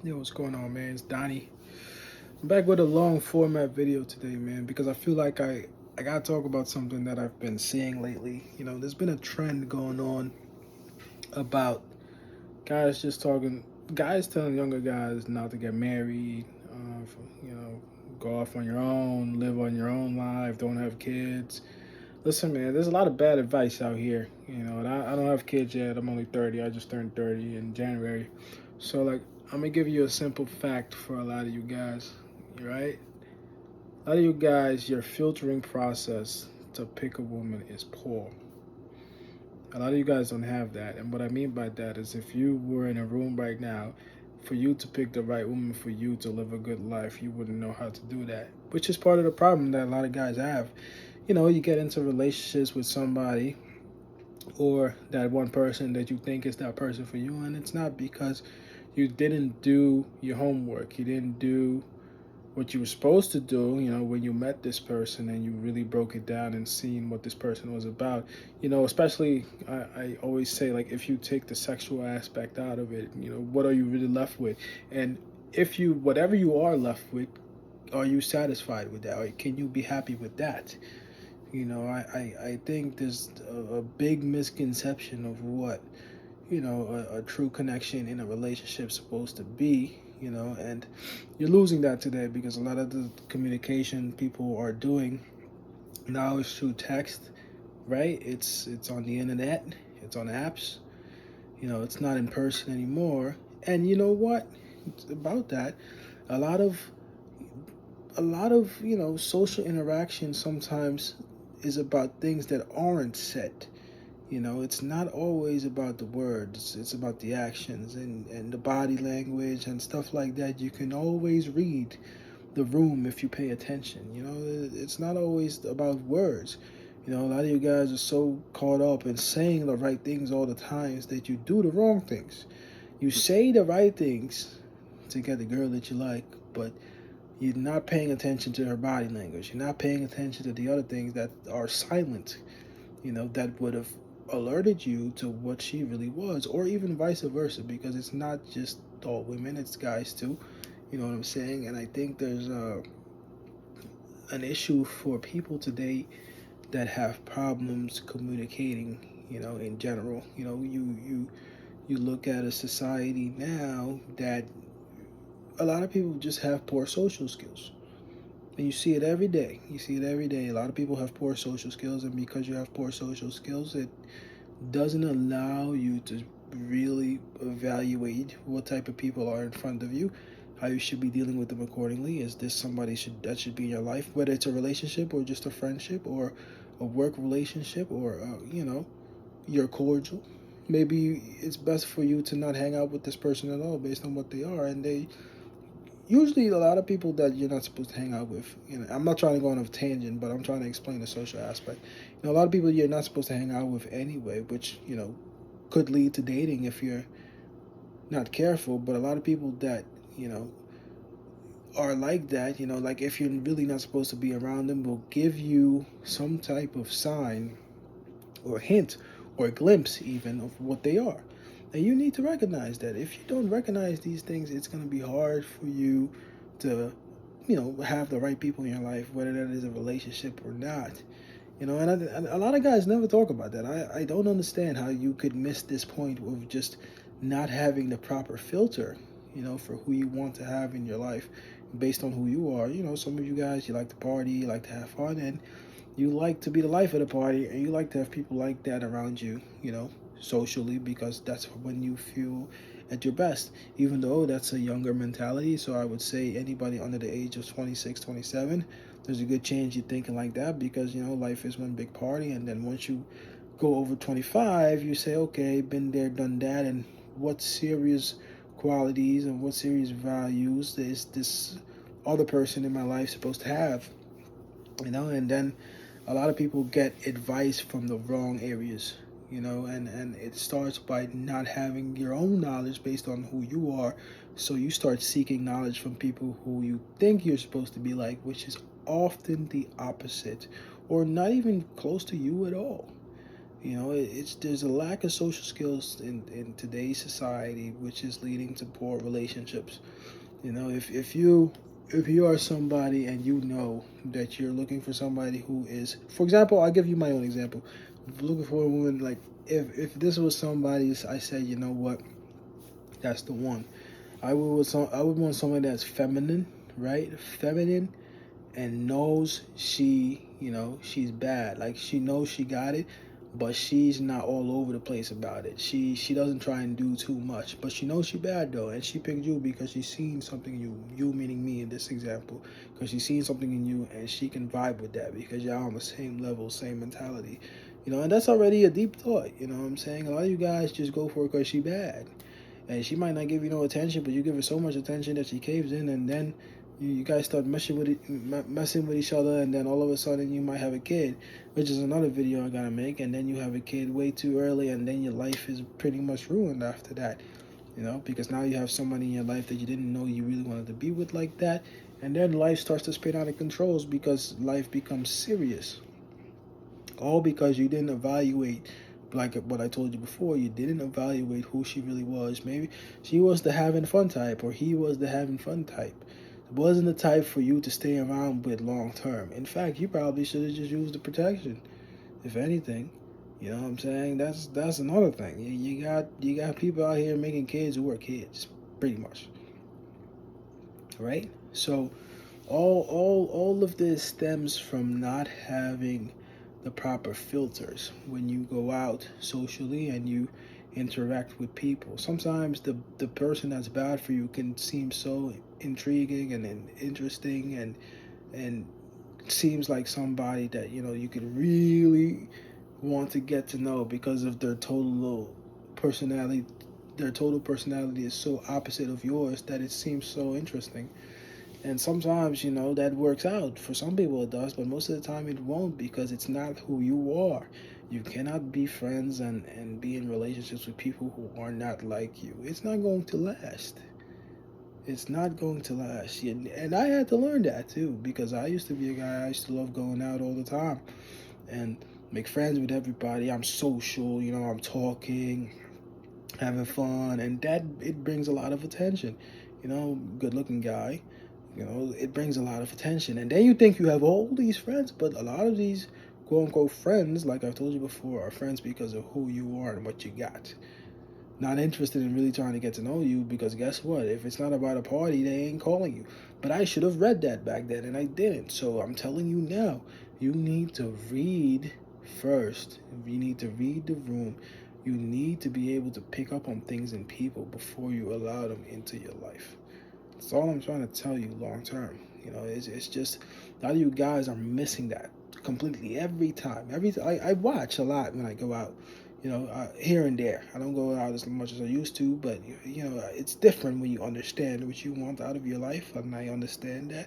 Yo, what's going on, man? It's Donnie. I'm back with a long format video today, man, because I feel like I gotta talk about something that I've been seeing lately. There's been a trend going on about guys just talking, guys telling younger guys not to get married, go off on your own, live on your own life, don't have kids. Listen, man, there's a lot of bad advice out here, and I don't have kids yet. I'm only 30. I just turned 30 in January. So, like, I'm gonna give you a simple fact for a lot of you guys, right? A lot of you guys, your filtering process to pick a woman is poor. A lot of you guys don't have that. And what I mean by that is if you were in a room right now, for you to pick the right woman for you to live a good life, you wouldn't know how to do that, which is part of the problem that a lot of guys have. You get into relationships with somebody or that one person that you think is that person for you, and it's not because you didn't do your homework. You didn't do what you were supposed to do, when you met this person and you really broke it down and seen what this person was about. Especially, I always say, like, if you take the sexual aspect out of it, what are you really left with? And if you, whatever you are left with, are you satisfied with that? Or can you be happy with that? I think there's a big misconception of what a true connection in a relationship supposed to be, and you're losing that today because a lot of the communication people are doing now is through text, right? It's on the internet, it's on apps, it's not in person anymore. And you know what? It's about that, a lot of social interaction sometimes is about things that aren't said. It's not always about the words, it's about the actions and the body language and stuff like that. You can always read the room if you pay attention. It's not always about words. A lot of you guys are so caught up in saying the right things all the times that you do the wrong things. You say the right things to get the girl that you like, but you're not paying attention to her body language. You're not paying attention to the other things that are silent, that would have alerted you to what she really was, or even vice versa, because it's not just all women, it's guys too. You know what I'm saying? And I think there's an issue for people today that have problems communicating, in general. You look at a society now that a lot of people just have poor social skills. And you see it every day. You see it every day. A lot of people have poor social skills, and because you have poor social skills, it doesn't allow you to really evaluate what type of people are in front of you, how you should be dealing with them accordingly. Is this somebody that should be in your life, whether it's a relationship or just a friendship or a work relationship, or you're cordial. Maybe it's best for you to not hang out with this person at all based on what they are, and they usually a lot of people that you're not supposed to hang out with. I'm not trying to go on a tangent, but I'm trying to explain the social aspect. A lot of people you're not supposed to hang out with anyway, which could lead to dating if you're not careful. But a lot of people that are like that, like if you're really not supposed to be around them, will give you some type of sign or hint or glimpse even of what they are. And you need to recognize that. If you don't recognize these things, it's going to be hard for you to, have the right people in your life, whether that is a relationship or not. And a lot of guys never talk about that. I don't understand how you could miss this point of just not having the proper filter, for who you want to have in your life based on who you are. Some of you guys, you like to party, you like to have fun, and you like to be the life of the party, and you like to have people like that around you, socially, because that's when you feel at your best, even though that's a younger mentality. So I would say anybody under the age of 26, 27, there's a good chance you're thinking like that, because life is one big party. And then once you go over 25, you say, okay, been there, done that, and what serious qualities and what serious values is this other person in my life supposed to have? And then a lot of people get advice from the wrong areas, and it starts by not having your own knowledge based on who you are. So you start seeking knowledge from people who you think you're supposed to be like, which is often the opposite, or not even close to you at all. It's there's a lack of social skills in today's society, which is leading to poor relationships. If you are somebody and you know that you're looking for somebody who is, for example, I'll give you my own example. Looking for a woman, like if this was somebody, I said, you know what, that's the one. I would want someone that's feminine, right? Feminine, and knows she's bad. Like, she knows she got it, but she's not all over the place about it. She doesn't try and do too much, but she knows she bad though, and she picked you because she's seen something in you meaning me in this example, because she's seen something in you and she can vibe with that because y'all on the same level, same mentality. And that's already a deep thought. You know what I'm saying? A lot of you guys just go for it because she bad, and she might not give you no attention, but you give her so much attention that she caves in, and then you guys start messing with each other, and then all of a sudden you might have a kid, which is another video I gotta make. And then you have a kid way too early, and then your life is pretty much ruined after that. Because now you have somebody in your life that you didn't know you really wanted to be with like that, and then life starts to spin out of controls because life becomes serious. All because you didn't evaluate, like what I told you before, you didn't evaluate who she really was. Maybe she was the having fun type, or he was the having fun type. It wasn't the type for you to stay around with long term. In fact, you probably should have just used the protection, if anything. You know what I'm saying? That's another thing. You got people out here making kids who are kids, pretty much. Right? So all of this stems from not having the proper filters when you go out socially and you interact with people. Sometimes the person that's bad for you can seem so intriguing and interesting, and seems like somebody that you could really want to get to know because of their total personality. Their total personality is so opposite of yours that it seems so interesting. And sometimes, that works out. For some people it does, but most of the time it won't, because it's not who you are. You cannot be friends and be in relationships with people who are not like you. It's not going to last. It's not going to last. And I had to learn that too, because I used to be a guy, I used to love going out all the time and make friends with everybody. I'm social, I'm talking, having fun, and that it brings a lot of attention. Good looking guy, it brings a lot of attention. And then you think you have all these friends, but a lot of these quote unquote friends, like I've told you before, are friends because of who you are and what you got. Not interested in really trying to get to know you, because guess what? If it's not about a party, they ain't calling you. But I should have read that back then and I didn't. So I'm telling you now, you need to read first. You need to read the room. You need to be able to pick up on things in people before you allow them into your life. That's all I'm trying to tell you long term. It's just a lot of you guys are missing that completely every time. I watch a lot when I go out, here and there. I don't go out as much as I used to, but it's different when you understand what you want out of your life, and I understand that.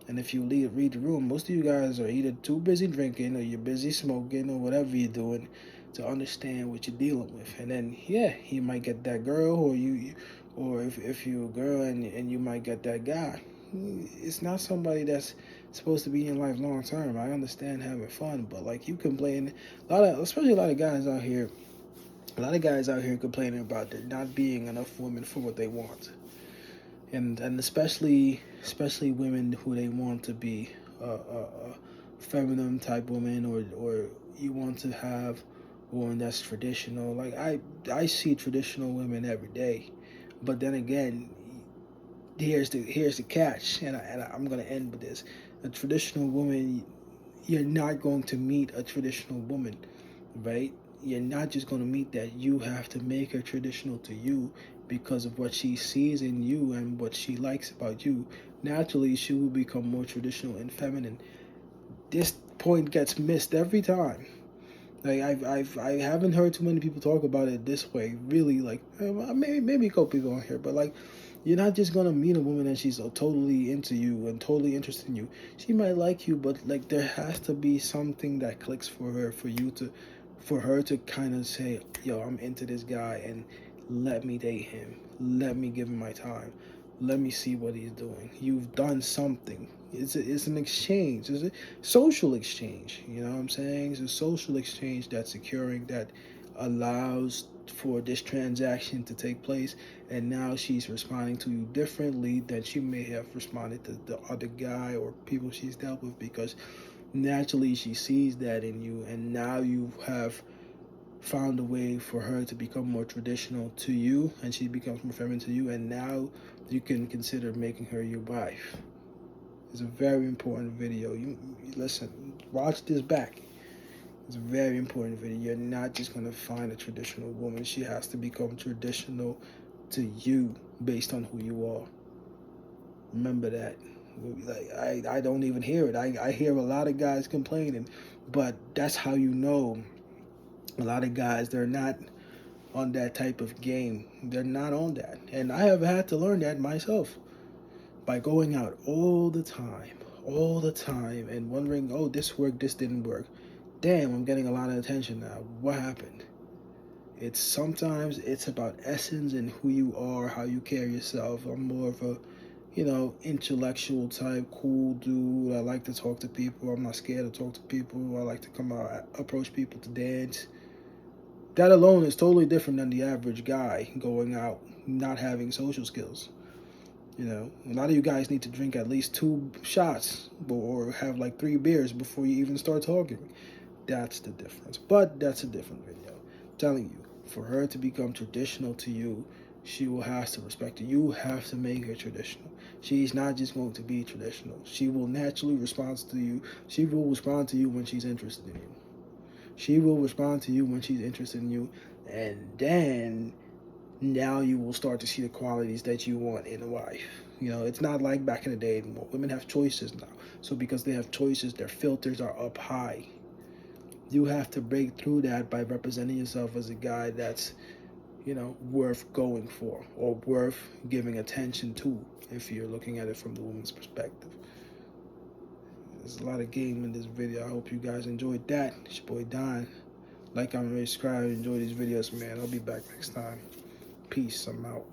And if you read the room, most of you guys are either too busy drinking or you're busy smoking or whatever you're doing to understand what you're dealing with. And then you might get that girl, or if you're a girl and you might get that guy. It's not somebody that's supposed to be in life long term. I understand having fun, but like, you complain especially a lot of guys out here. A lot of guys out here complaining about there not being enough women for what they want, and especially women who they want to be a feminine type woman, or you want to have one that's traditional. Like, I see traditional women every day, but then again, here's the catch, and I'm gonna end with this. A traditional woman, you're not going to meet a traditional woman, right? You're not just going to meet that. You have to make her traditional to you because of what she sees in you and what she likes about you. Naturally, she will become more traditional and feminine. This point gets missed every time. Like, I haven't heard too many people talk about it this way. Really, like, maybe a couple people on here, but like, you're not just gonna meet a woman and she's totally into you and totally interested in you. She might like you, but like, there has to be something that clicks for her, for her to kind of say, "Yo, I'm into this guy, and let me date him. Let me give him my time. let me see what he's doing. You've done something. It's an exchange. It's a social exchange. You know what I'm saying? It's a social exchange that's occurring, that allows for this transaction to take place. And now she's responding to you differently than she may have responded to the other guy or people she's dealt with, because naturally she sees that in you, and now you have found a way for her to become more traditional to you, and she becomes more feminine to you, and now you can consider making her your wife. It's a very important video. You listen, watch this back. It's a very important video. You're not just gonna find a traditional woman. She has to become traditional to you based on who you are. Remember that. Like, I don't even hear it. I hear a lot of guys complaining, but that's how you know a lot of guys, they're not on that type of game. They're not on that. And I have had to learn that myself by going out all the time, and wondering, oh, this worked, this didn't work. Damn, I'm getting a lot of attention now. What happened? It's sometimes it's about essence and who you are, how you carry yourself. I'm more of a, intellectual type, cool dude. I like to talk to people. I'm not scared to talk to people. I like to come out, approach people to dance. That alone is totally different than the average guy going out not having social skills. A lot of you guys need to drink at least 2 shots or have like 3 beers before you even start talking. That's the difference. But that's a different video. I'm telling you, for her to become traditional to you, she will have to respect you. You have to make her traditional. She's not just going to be traditional. She will naturally respond to you. She will respond to you when she's interested in you. She will respond to you when she's interested in you. And then now you will start to see the qualities that you want in a wife. It's not like back in the day anymore. Women have choices now. So because they have choices, their filters are up high. You have to break through that by representing yourself as a guy that's, worth going for, or worth giving attention to, if you're looking at it from the woman's perspective. There's a lot of game in this video. I hope you guys enjoyed that. It's your boy Don. Like, comment, subscribe, enjoy these videos, man. I'll be back next time. Peace. I'm out.